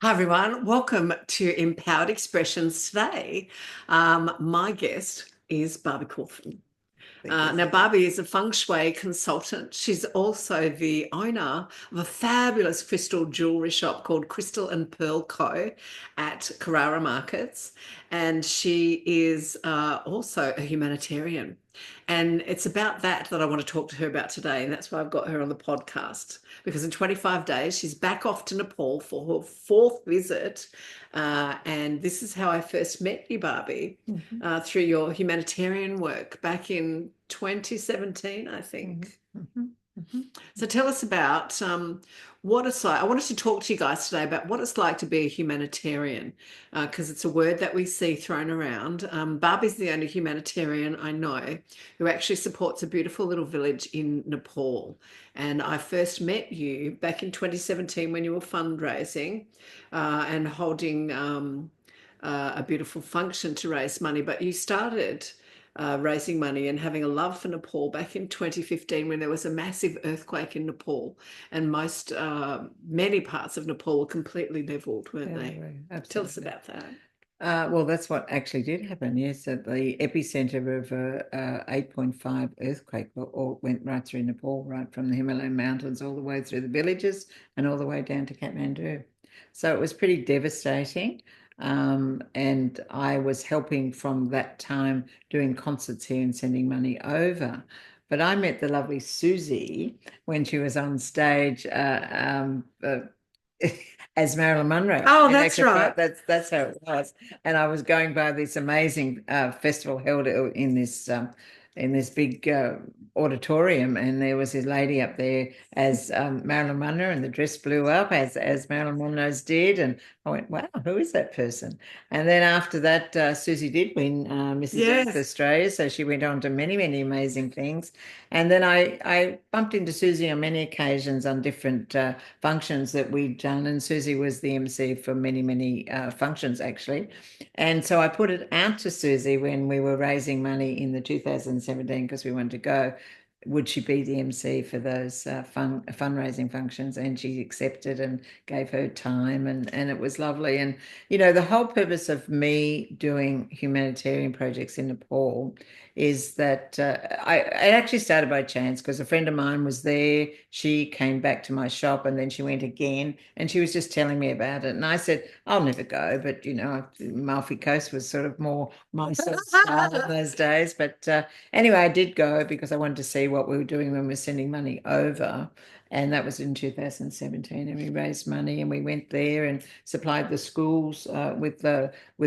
Hi everyone, welcome to Empowered Expressions today. My guest is Barbie Cawthan. Thank you Now, so much. Barbie is a feng shui consultant. She's also the owner of a fabulous crystal jewelry shop called Crystal and Pearl Co. at Carrara Markets. And she is also a humanitarian. And it's about that I want to talk to her about today. And that's why I've got her on the podcast. Because in 25 days, she's back off to Nepal for her fourth visit. And this is how I first met you, Barbie, Mhm, through your humanitarian work back in 2017, I mhm, think. mhm, mhm. So tell us about what it's like. I wanted to talk to you guys today about what it's like to be a humanitarian, because it's a word that we see thrown around. Barbie's the only humanitarian I know who actually supports a beautiful little village in Nepal. And I first met you back in 2017 when you were fundraising and holding a beautiful function to raise money. But you started raising money and having a love for Nepal back in 2015 when there was a massive earthquake in Nepal, and many parts of Nepal were completely leveled, weren't Yeah, they they? were, Tell us absolutely. about that. Well, that's what actually did happen. Yes, at the epicenter of a 8.5 earthquake all went right through Nepal, right from the Himalayan mountains all the way through the villages and all the way down to Kathmandu. So it was pretty devastating. And I was helping from that time doing concerts here and sending money over. But I met the lovely Susie when she was on stage as Marilyn Monroe. Oh, In that's actual right. fact, that's how it was. And I was going by this amazing festival held in this big auditorium, and there was this lady up there as Marilyn Monroe, and the dress blew up as Marilyn Monroe's did, and I went, "Wow, who is that person?" And then after that, Susie did win Mrs. Earth Yes. Australia, so she went on to many, many amazing things. And then I bumped into Susie on many occasions on different functions that we'd done, and Susie was the MC for many, many functions actually. And so I put it out to Susie when we were raising money in the 2017 because we wanted to go. Would she be the MC for those fundraising functions? And she accepted and gave her time, and it was lovely. And the whole purpose of me doing humanitarian projects in Nepal is that I actually started by chance because a friend of mine was there. She came back to my shop and then she went again and she was just telling me about it. And I said, I'll never go. But, Malfi Coast was sort of more my sort of style in those days. But anyway, I did go because I wanted to see what we were doing when we were sending money over. And that was in 2017, and we raised money and we went there and supplied the schools with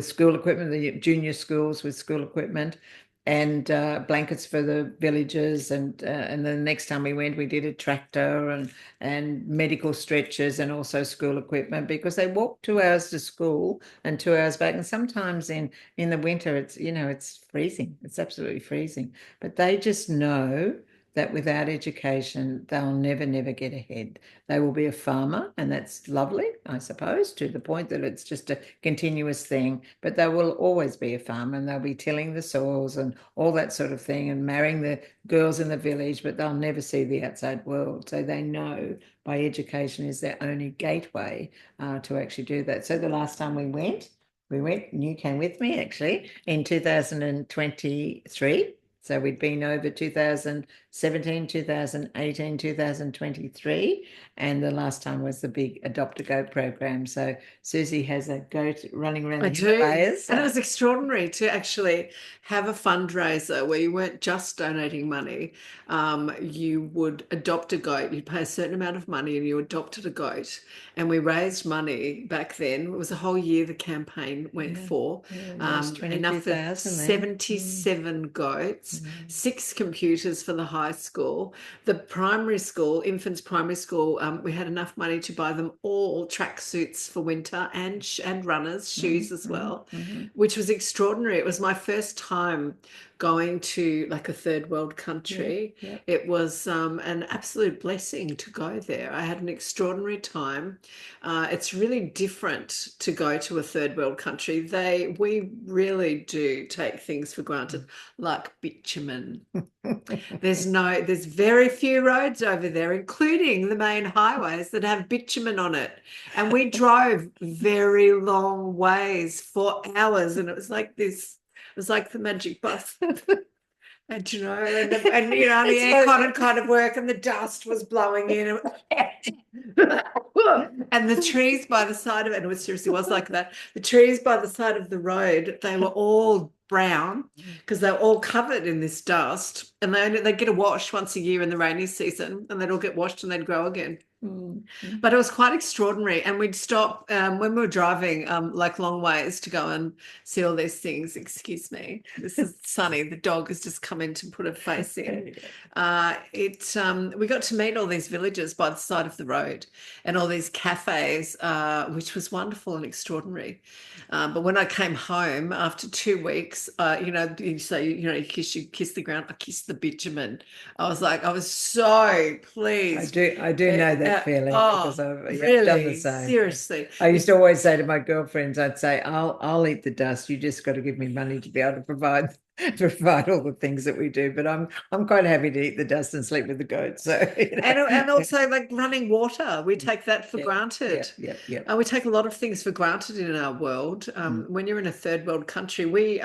school equipment, the junior schools with school equipment, and blankets for the villagers, and then the next time we went we did a tractor and medical stretchers and also school equipment because they walk 2 hours to school and 2 hours back, and sometimes in the winter it's freezing, it's absolutely freezing, but they just know that without education they'll never get ahead. They will be a farmer, and that's lovely, I suppose, to the point that it's just a continuous thing, but they will always be a farmer and they'll be tilling the soils and all that sort of thing and marrying the girls in the village, but they'll never see the outside world. So they know by education is their only gateway to actually do that. So the last time we went, and you came with me actually, in 2023. So we'd been over 2017, 2018, 2023, and the last time was the big Adopt a Goat program. So Susie has a goat running around I the do. Himalayas. And it was extraordinary to actually have a fundraiser where you weren't just donating money. You would adopt a goat. You'd pay a certain amount of money and you adopted a goat. And we raised money back then. It was a whole year the campaign went Yeah, for. yeah, we raised Enough for 22,000 then. 77 goats, Mm. 6 computers for the high school. The primary school, infants primary school, we had enough money to buy them all tracksuits for winter and runners, Mhm, shoes as mhm, well, mhm. which was extraordinary. It was my first time going to like a third world Yeah, country. yeah. It was an absolute blessing to go there. I had an extraordinary time. It's really different to go to a third world country. We really do take things for granted, like bitumen. There's very few roads over there, including the main highways that have bitumen on it. And we drove very long ways for hours, and it was like this. It was like the magic bus. And the It's aircon like had kind of work and the dust was blowing in. And the trees by the side of it, and it seriously was like that. The trees by the side of the road, they were all brown because they were all covered in this dust. And they'd get a wash once a year in the rainy season, and they'd all get washed and they'd grow again. But it was quite extraordinary. And we'd stop when we were driving like long ways to go and see all these things. Excuse me. This is Sunny. The dog has just come in to put her face in. We got to meet all these villages by the side of the road and all these cafes, which was wonderful and extraordinary. But when I came home after 2 weeks, you say, you kiss the ground. I kissed the bitumen. I was so pleased. I do know that feeling because I've done the Really? same. Seriously. I used to always say to my girlfriends, I'd say, I'll eat the dust. You just got to give me money to be able to provide all the things that we do. But I'm quite happy to eat the dust and sleep with the goats. So And also like running water, we take that for granted. Yeah. We take a lot of things for granted in our world. When you're in a third world country, we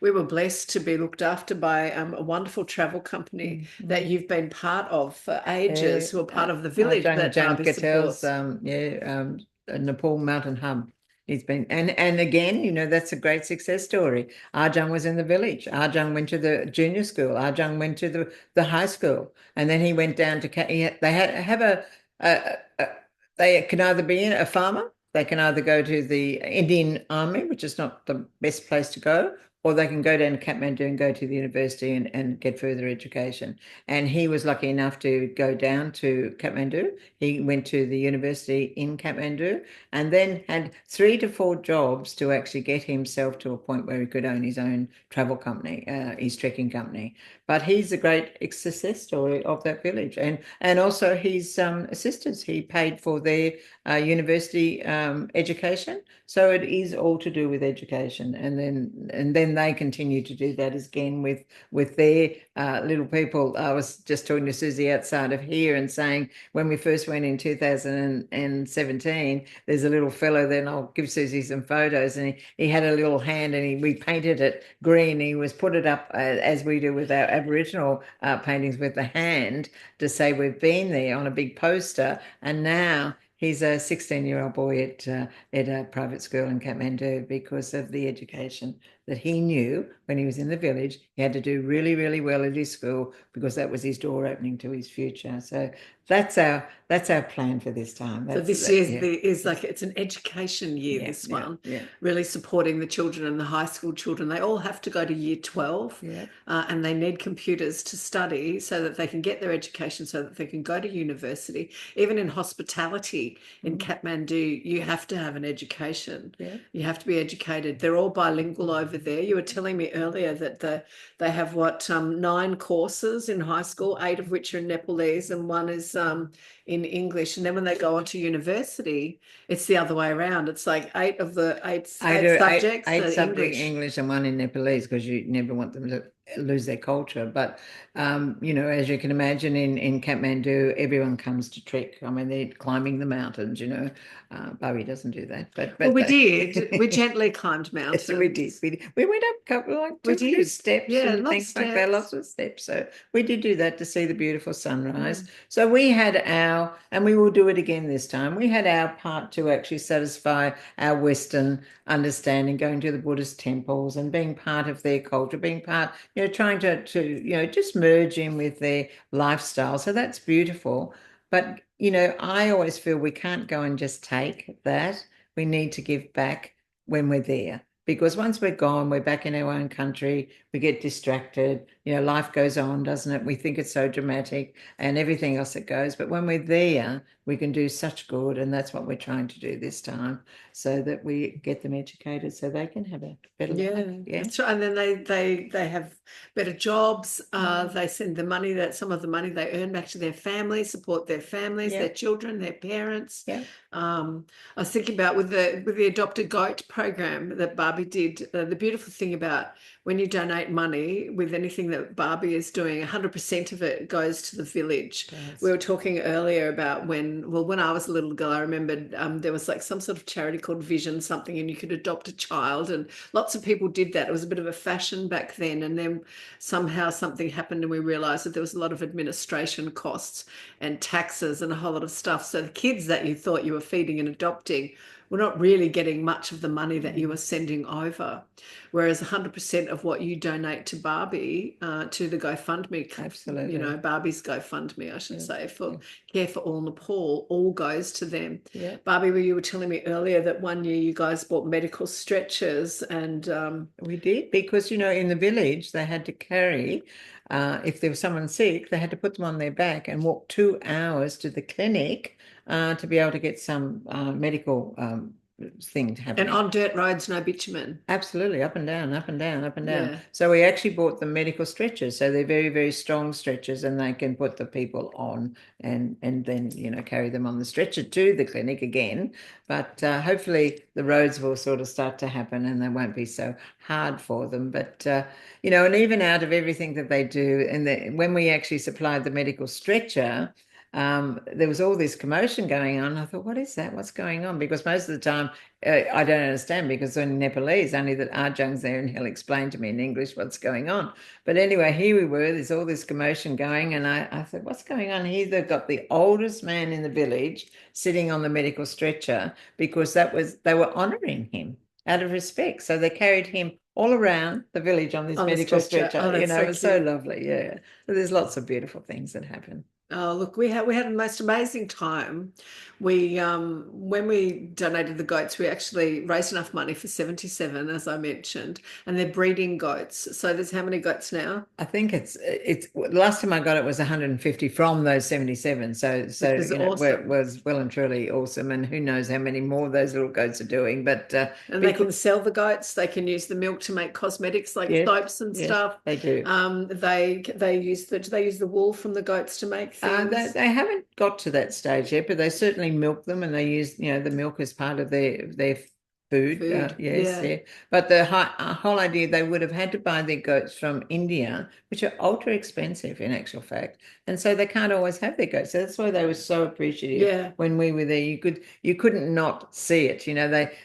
were blessed to be looked after by a wonderful travel company that you've been part of for ages, who are part of the village that Jan Barbie Catel's supports. Nepal Mountain Hub. He's been and again, that's a great success story. Arjun was in the village. Arjun went to the junior school. Arjun went to the high school, and then he went down to. They can either be a farmer. They can either go to the Indian Army, which is not the best place to go, or they can go down to Kathmandu and go to the university and get further education. And he was lucky enough to go down to Kathmandu. He went to the university in Kathmandu and then had 3 to 4 jobs to actually get himself to a point where he could own his own travel company, his trekking company. But he's a great success story of that village. And also his sisters, he paid for their university education. So it is all to do with education. And then they continue to do that again with their little people. I was just talking to Susie outside of here and saying when we first went in 2017, there's a little fellow there, and I'll give Susie some photos, and he had a little hand and we painted it green. He was put it up as we do with our Aboriginal paintings with the hand to say we've been there on a big poster, and now he's a 16-year-old boy at a private school in Kathmandu because of the education that he knew when he was in the village. He had to do really, really well at his school because that was his door opening to his future. So that's our plan for this time. So this year is like it's an education year, this one. Really supporting the children and the high school children. They all have to go to year 12 and they need computers to study so that they can get their education, so that they can go to university. Even in hospitality in Kathmandu, you have to have an education. You have to be educated. They're all bilingual over there. You were telling me earlier that they have 9 courses in high school, 8 of which are in Nepalese and 1 is in English. And then when they go on to university, it's the other way around. It's like 8 of the 8 subjects eight subjects English and 1 in Nepalese, because you never want them to lose their culture. But as you can imagine, in Kathmandu, everyone comes to trek. I mean, they're climbing the mountains. Barbie doesn't do that, but we did. We gently climbed mountains. Yes, we did. We went up a couple like 2 steps and things like that, lots of steps. So we did do that to see the beautiful sunrise. So we had and we will do it again this time. We had our part to actually satisfy our Western understanding, going to the Buddhist temples and being part of their culture, being part, trying to just merge in with their lifestyle. So that's beautiful. But, I always feel we can't go and just take that. We need to give back when we're there, because once we're gone, we're back in our own country, we get distracted, life goes on, doesn't it? We think it's so dramatic and everything else that goes. But when we're there, we can do such good. And that's what we're trying to do this time, so that we get them educated so they can have a better life. Yeah. That's right. And then they have better jobs. They send the money, that some of the money they earn, back to their families, support their families, their children, their parents. Yeah. I was thinking about with the Adopt a Goat program that Barbie did. The beautiful thing about when you donate money with anything that Barbie is doing, 100% of it goes to the village. Yes. We were talking earlier about when I was a little girl, I remembered there was like some sort of charity called Vision something, and you could adopt a child, and lots of people did that. It was a bit of a fashion back then, and then somehow something happened and we realized that there was a lot of administration costs and taxes and a whole lot of stuff. So the kids that you thought you were feeding and adopting were not really getting much of the money that you were sending over. Whereas 100% of what you donate to Barbie, to the GoFundMe, Absolutely. Barbie's GoFundMe, I should say, for Care for All Nepal, all goes to them. Yeah. Barbie, you were telling me earlier that one year you guys bought medical stretchers, and we did, because in the village they had to carry, if there was someone sick, they had to put them on their back and walk 2 hours to the clinic to be able to get some medical thing to happen. And on dirt roads, no bitumen. Absolutely, up and down, up and down, up and down. Yeah. So we actually bought the medical stretchers. So they're very, very strong stretchers, and they can put the people on and then, carry them on the stretcher to the clinic again. But hopefully the roads will sort of start to happen and they won't be so hard for them. But, and even out of everything that they do, and when we actually supplied the medical stretcher, there was all this commotion going on. I thought, what is that? What's going on? Because most of the time, I don't understand, because in Nepalese, only that Arjung's there and he'll explain to me in English what's going on. But anyway, here we were, there's all this commotion going, and I thought, what's going on here? They've got the oldest man in the village sitting on the medical stretcher, because they were honouring him out of respect. So they carried him all around the village on this medical stretcher. Oh, it's so lovely. Yeah. So there's lots of beautiful things that happen. Oh, look, we had the most amazing time. We when we donated the goats, we actually raised enough money for 77, as I mentioned, and they're breeding goats. So there's how many goats now? I think it's last time I got it was 150 from those 77. So awesome. It was well and truly awesome, and who knows how many more those little goats are doing. But and they can sell the goats. They can use the milk to make cosmetics like soaps and stuff. They do. They use the wool from the goats to make things. They haven't got to that stage yet, but they certainly milk them, and they use the milk as part of their food. Yes. But the whole idea, they would have had to buy their goats from India, which are ultra expensive in actual fact, and so they can't always have their goats. So that's why they were so appreciative. Yeah. When we were there, you couldn't not see it.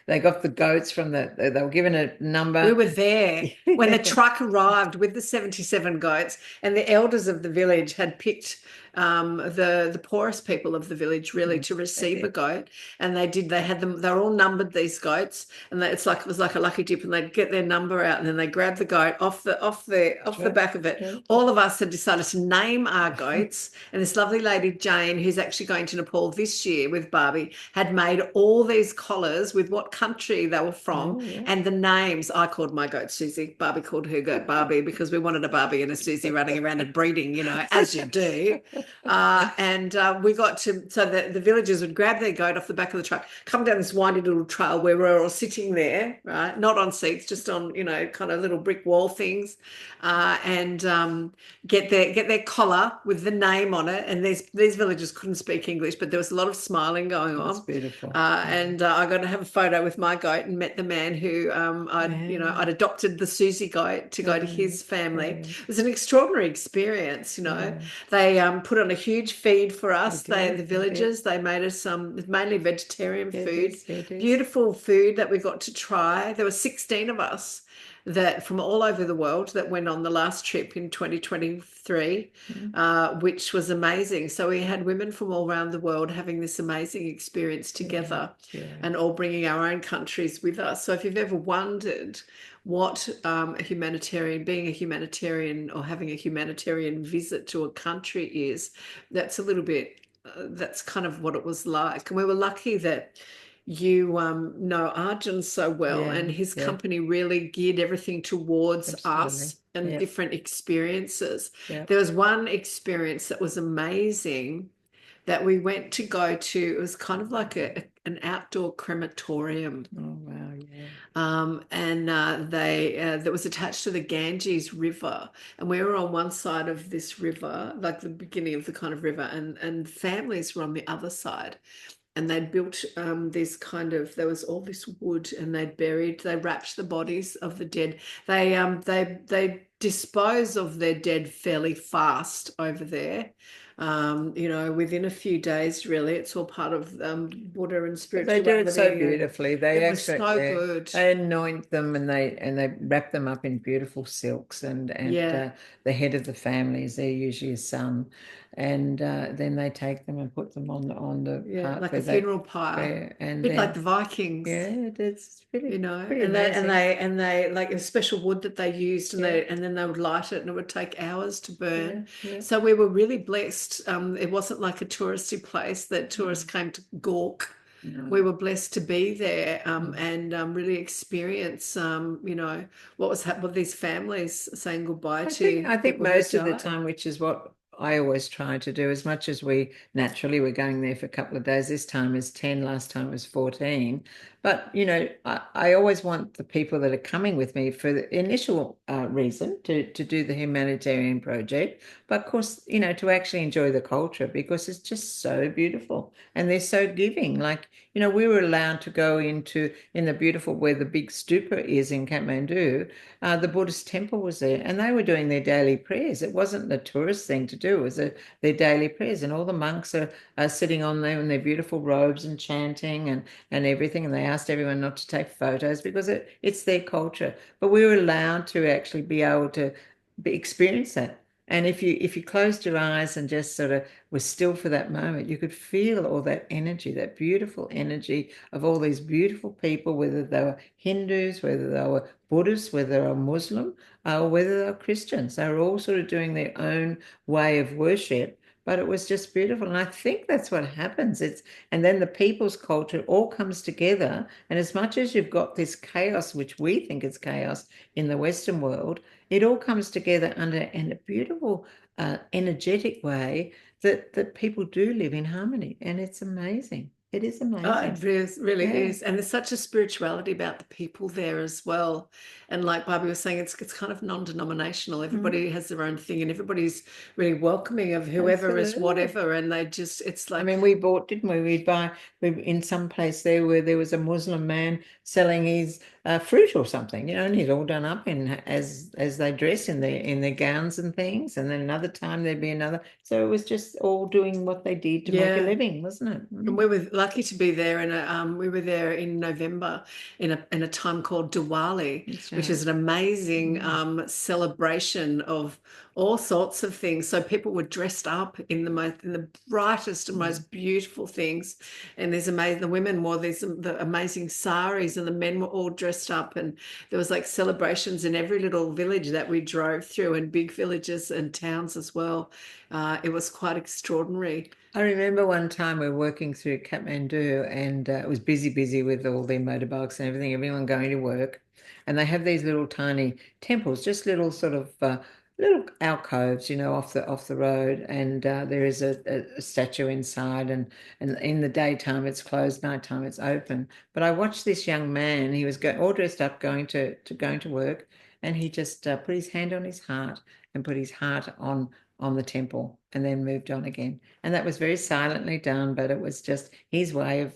They got the goats from they were given a number. We were there when the truck arrived with the 77 goats, and the elders of the village had picked the poorest people of the village really to receive a goat, and they had them. They were all numbered, these goats, and it was like a lucky dip, and they'd get their number out, and then they grab the goat off the back of it. All of us had decided to name our goats, and this lovely lady Jane, who's actually going to Nepal this year with Barbie, had made all these collars with what country they were from and the names. I called my goat Susie. Barbie called her goat Barbie, because we wanted a Barbie and a Susie running around and breeding, as you do. We got to, so the villagers would grab their goat off the back of the truck, come down this windy little trail where we're all sitting there, right? Not on seats, just on, kind of little brick wall things, and get their collar with the name on it. And these villagers couldn't speak English, but there was a lot of smiling going on. That's beautiful. And I got to have a photo with my goat and met the man who I'd adopted the Susie goat to go to his family. It was an extraordinary experience. They put on a huge feed for us. The villagers, they made us mainly vegetarian food. Beautiful food that we got to try. There were 16 of us that from all over the world that went on the last trip in 2023, which was amazing. So we had women from all around the world having this amazing experience together, and all bringing our own countries with us. So if you've ever wondered what being a humanitarian or having a humanitarian visit to a country is, that's a little bit, that's kind of what it was like. And we were lucky that you know Arjun so well, Yeah, and his yeah, company really geared everything towards absolutely. us and Yeah, different experiences. yeah. There was one experience that was amazing that we went to go to. It was kind of like an outdoor crematorium. Oh, wow, yeah. And they that was attached to the Ganges River, and we were on one side of this river, like the beginning of the kind of river, and families were on the other side, and they'd built this kind of, there was all this wood, and they wrapped the bodies of the dead. They dispose of their dead fairly fast over there. Within a few days, really. It's all part of Buddha and But they do it so spirituality, and beautifully. They it was actually so good. they anoint them, and they wrap them up in beautiful silks, and Yeah, the head of the family is there, usually a son, and then they take them and put them on the yeah, part like where a they funeral pyre, where and bit like the then Vikings. yeah, it's really pretty And they and amazing. they and they like a special wood that they used, and Yeah, then they would light it, and it would take hours to yeah, burn. yeah. So we were really blessed. It wasn't like a touristy place that tourists Mm, came to gawk. We no. were blessed to be there, Mm. and really experience what these families saying goodbye to I think people who had most of the died. time, which is what I always try to do, as much as we naturally we're going there for a couple of days. This time is 10, last time was 14. But I always want the people that are coming with me for the initial reason to do the humanitarian project, but of course, to actually enjoy the culture because it's just so beautiful and they're so giving. Like, we were allowed to go in the beautiful where the big stupa is in Kathmandu. The Buddhist temple was there, and they were doing their daily prayers. It wasn't the tourist thing to do; it was their daily prayers. And all the monks are sitting on there in their beautiful robes and chanting and everything. And they asked everyone not to take photos because it's their culture. But we were allowed to actually be able to experience that. And if you closed your eyes and just sort of were still for that moment, you could feel all that energy, that beautiful energy of all these beautiful people, whether they were Hindus, whether they were Buddhists, whether they were Muslim, or whether they were Christians. They were all sort of doing their own way of worship, but it was just beautiful. And I think that's what happens. And then the people's culture all comes together. And as much as you've got this chaos, which we think is chaos in the Western world, it all comes together in a beautiful, energetic way that people do live in harmony. And it's amazing. It is Oh, amazing. it really Yeah. is. And there's such a spirituality about the people there as well. And like Barbie was saying, it's kind of non-denominational. Mm, Everybody has their own thing, and everybody's really welcoming of whoever is absolutely. whatever. And they just, it's I like, mean, we bought, didn't we? We in some place there where there was a Muslim man selling his fruit or something, and he's all done up in as they dress in their gowns and things. And then another time there'd be another. So it was just all doing what they did to make a yeah. living, wasn't it? And Mm, we were lucky to be there, we were there in November in a time called Diwali, that's which right. is an amazing Mm, celebration of all sorts of things. So people were dressed up in the brightest and mm. most beautiful things, and there's amazing. The women wore the amazing saris, and the men were all dressed up, and there was like celebrations in every little village that we drove through, and big villages and towns as well. It was quite extraordinary. I remember one time we were working through Kathmandu and it was busy with all their motorbikes and everything, everyone going to work. And they have these little tiny temples, just little sort of little alcoves, off the road. And there is a statue inside, and in the daytime it's closed, nighttime it's open. But I watched this young man, he was all dressed up going to work, and he just put his hand on his heart and put his heart on the temple and then moved on again. And that was very silently done, but it was just his way of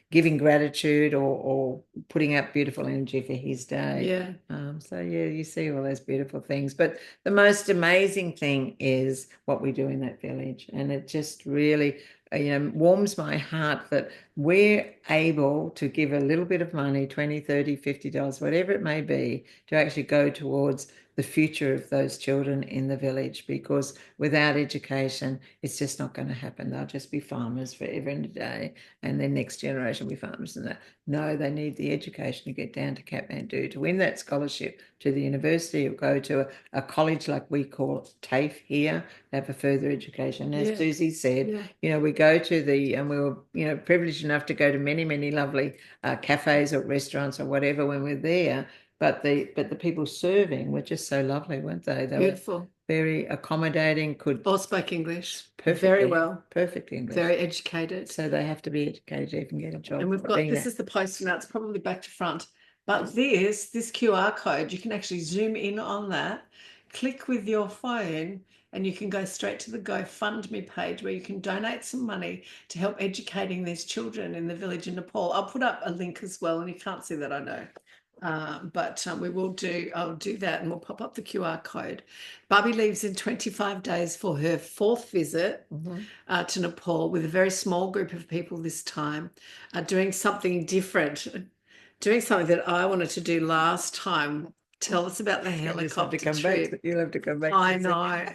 giving gratitude or putting out beautiful energy for his day. Yeah. So yeah, you see all those beautiful things. But the most amazing thing is what we do in that village. And it just really, warms my heart that we're able to give a little bit of money, 20, 30, $50, whatever it may be, to actually go towards the future of those children in the village, because without education, it's just not going to happen. They'll just be farmers forever and a day, and their next generation will be farmers. And that. No, they need the education to get down to Kathmandu to win that scholarship to the university, or go to a college like we call TAFE here, have a further education. As Susie said, we go to and we were, privileged enough to go to many, many lovely cafes or restaurants or whatever when we're there. But the people serving were just so lovely, weren't they? They beautiful. Were very accommodating, all spoke English perfectly, very well. Perfect English. Very educated. So they have to be educated to even get a job. And we've got, this is the poster now, it's probably back to front. But this QR code, you can actually zoom in on that, click with your phone, and you can go straight to the GoFundMe page where you can donate some money to help educating these children in the village in Nepal. I'll put up a link as well, and you can't see that, I know. But I'll do that, and we'll pop up the QR code. Barbie leaves in 25 days for her 4th visit to Nepal with a very small group of people this time, doing something different, doing something that I wanted to do last time. Tell us about the helicopter trip. You'll have to come back. I know.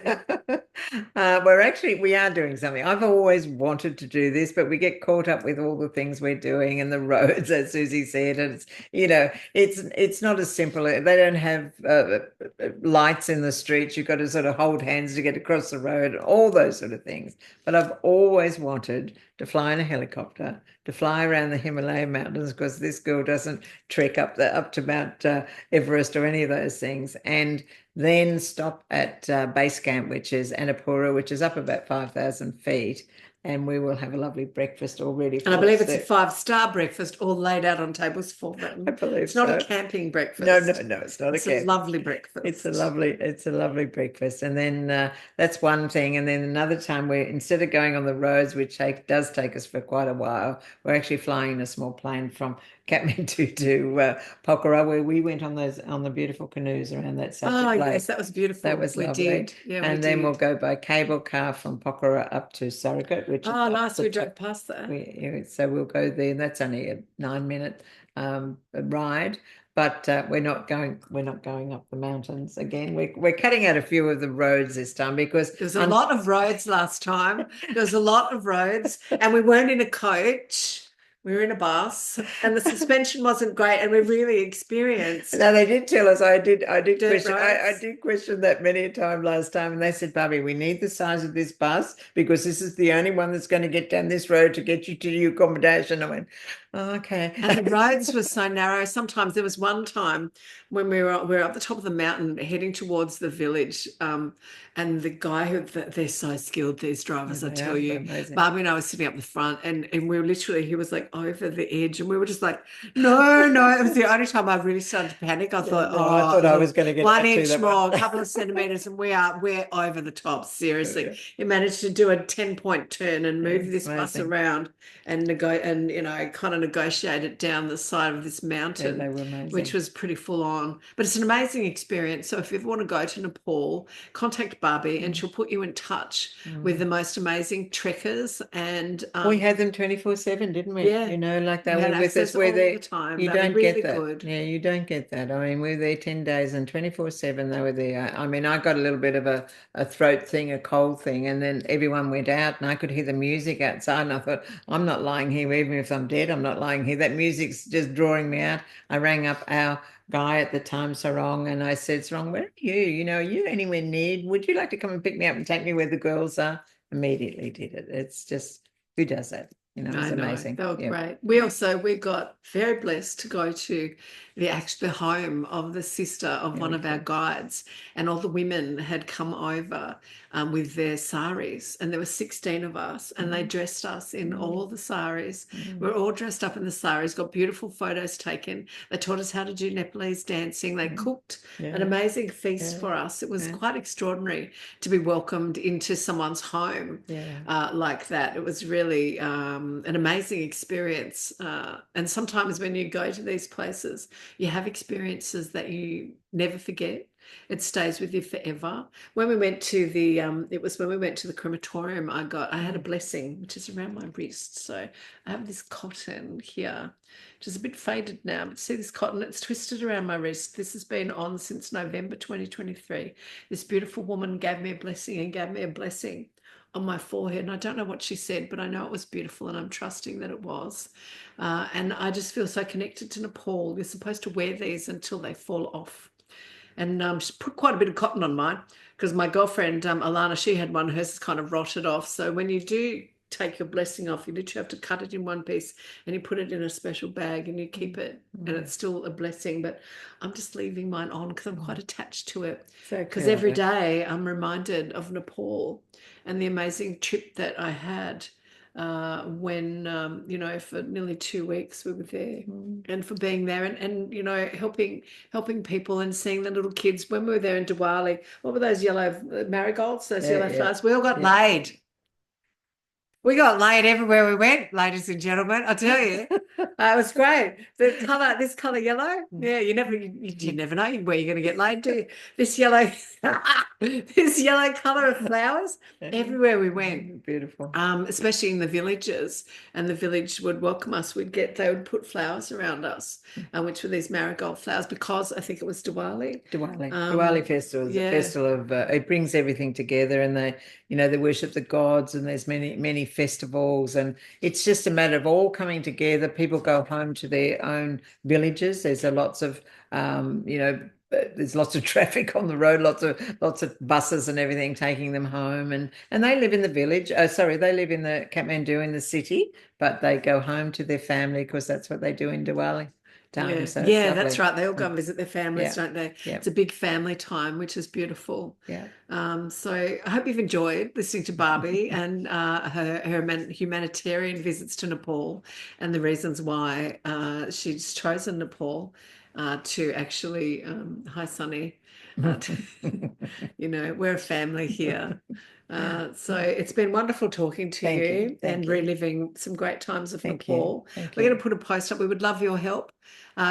We are doing something. I've always wanted to do this, but we get caught up with all the things we're doing and the roads, as Susie said. And it's not as simple. They don't have lights in the streets. You've got to sort of hold hands to get across the road, all those sort of things. But I've always wanted to fly in a helicopter, to fly around the Himalayan mountains, because this girl doesn't trek up to Mount Everest or any of those things, and then stop at base camp, which is Annapurna, which is up about 5,000 feet, and we will have a lovely breakfast already. And I believe it's a 5-star breakfast, all laid out on tables for them. I believe it's not a camping breakfast. No, it's not. It's a lovely breakfast. It's a lovely breakfast. And then that's one thing. And then another time, where instead of going on the roads, which does take us for quite a while, we're actually flying in a small plane from Kathmandu to Pokhara, where we went on the beautiful canoes around that subject lake. Yes, that was beautiful. That was lovely. Did. Yeah, and then we'll go by cable car from Pokhara up to Surrogate, which is nice. We drove past that. So we'll go there, and that's only a 9-minute ride. But we're not going up the mountains again. We're cutting out a few of the roads this time, because there was a lot of roads last time. There was a lot of roads, and we weren't in a coach. We were in a bus, and the suspension wasn't great, and we really experienced. No, they did tell us. I did question. I did question that many a time last time, and they said, "Barbie, we need the size of this bus, because this is the only one that's going to get down this road to get you to your accommodation." I went, "Oh, okay." And the roads were so narrow. Sometimes there was one time when we were up the top of the mountain heading towards the village, and the guy they're so skilled, these drivers, I tell you. Amazing. Barbie and I were sitting up the front, and we were literally, he was like over the edge, and we were just like, no. It was the only time I really started to panic. I thought, I thought I was going to get 1 inch more, a couple of centimeters, and we're over the top. Seriously, he managed to do a 10-point turn and move this bus around, and kind of negotiate it down the side of this mountain, which was pretty full on. But it's an amazing experience. So if you ever want to go to Nepal, contact Barbie, and she'll put you in touch with the most amazing trekkers. And we had them 24/7, didn't we? Yeah, like they were with us. Where the time. You don't get that. Good. Yeah, you don't get that. I mean, we were there 10 days, and 24/7 they were there. I mean, I got a little bit of a throat thing, a cold thing, and then everyone went out, and I could hear the music outside, and I thought, I'm not lying here, even if I'm dead. I'm not lying here. That music's just drawing me out. I rang up our guy at the time, Sarong, and I said, Sarong, where are you? Are you anywhere near? Would you like to come and pick me up and take me where the girls are? Immediately did it. It's just, who does that? It's amazing. They were great. We got very blessed to go to the home of the sister of one of our guides, and all the women had come over with their saris, and there were 16 of us, and they dressed us in all the saris. We're all dressed up in the saris, got beautiful photos taken. They taught us how to do Nepalese dancing. They cooked an amazing feast for us. It was quite extraordinary to be welcomed into someone's home like that. It was really an amazing experience. And sometimes when you go to these places, you have experiences that you never forget. it stays with you forever. When we went to the it was when we went to the crematorium, I had a blessing which is around my wrist. So I have this cotton here, which is a bit faded now, but see this cotton, it's twisted around my wrist. This has been on since November 2023. This beautiful woman gave me a blessing on my forehead. And I don't know what she said, but I know it was beautiful and I'm trusting that it was. And I just feel so connected to Nepal. You're supposed to wear these until they fall off. And she put quite a bit of cotton on mine because my girlfriend, Alana, she had one. Hers is kind of rotted off. So when you do take your blessing off, you literally have to cut it in one piece and you put it in a special bag and you keep it, and it's still a blessing. But I'm just leaving mine on because I'm quite attached to it, because every day I'm reminded of Nepal and the amazing trip that I had when for nearly 2 weeks we were there, and for being there and helping people and seeing the little kids. When we were there in Diwali, what were those yellow marigolds, those yellow flowers? We all got laid. We got laid everywhere we went, ladies and gentlemen. I tell you, it was great. This color yellow. Yeah, you never know where you're going to get laid, do you? This yellow, this yellow color of flowers everywhere we went. Beautiful. Especially in the villages, and the village would welcome us. They would put flowers around us, which were these marigold flowers, because I think it was Diwali. Diwali festival is a festival of it brings everything together, and they worship the gods, and there's many festivals, and it's just a matter of all coming together. People go home to their own villages. There's lots of there's lots of traffic on the road, lots of buses and everything taking them home, and they live in the village. They live in the Kathmandu, in the city, but they go home to their family because that's what they do in Diwali time. Yeah, so that's right. They all go and visit their families, don't they? Yeah. It's a big family time, which is beautiful. Yeah. So I hope you've enjoyed listening to Barbie and her humanitarian visits to Nepal, and the reasons why she's chosen Nepal to actually, hi Sunny, we're a family here. So it's been wonderful talking to you and reliving some great times of Nepal. We're going to put a post up. We would love your help.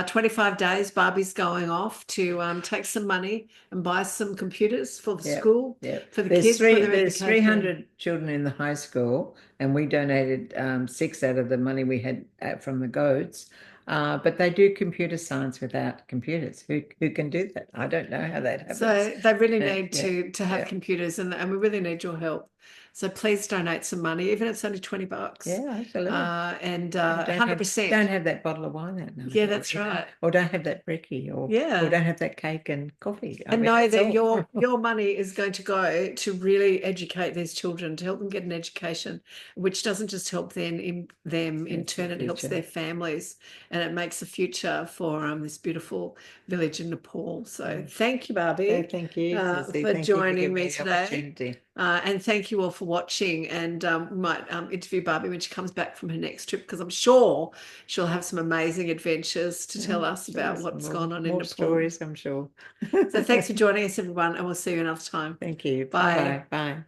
25 days, Barbie's going off to take some money and buy some computers for the school, for the kids. There's 300 children in the high school, and we donated 6 out of the money we had from the goats. But they do computer science without computers. Who can do that? I don't know how that happens. So they really need to have computers, and we really need your help. So please donate some money, even if it's only $20. Yeah, absolutely. And 100%. Don't have that bottle of wine out now. Yeah, that's right. Or don't have that brekkie, or don't have that cake and coffee. And know that your money is going to go to really educate these children, to help them get an education, which doesn't just help them in turn, it helps their families, and it makes a future for this beautiful village in Nepal. So thank you, Barbie. Thank you for joining me today. And thank you all for watching, and we might interview Barbie when she comes back from her next trip, because I'm sure she'll have some amazing adventures to tell us about what's gone on in Nepal. Stories, I'm sure. So thanks for joining us, everyone, and we'll see you another time. Thank you. Bye. Bye.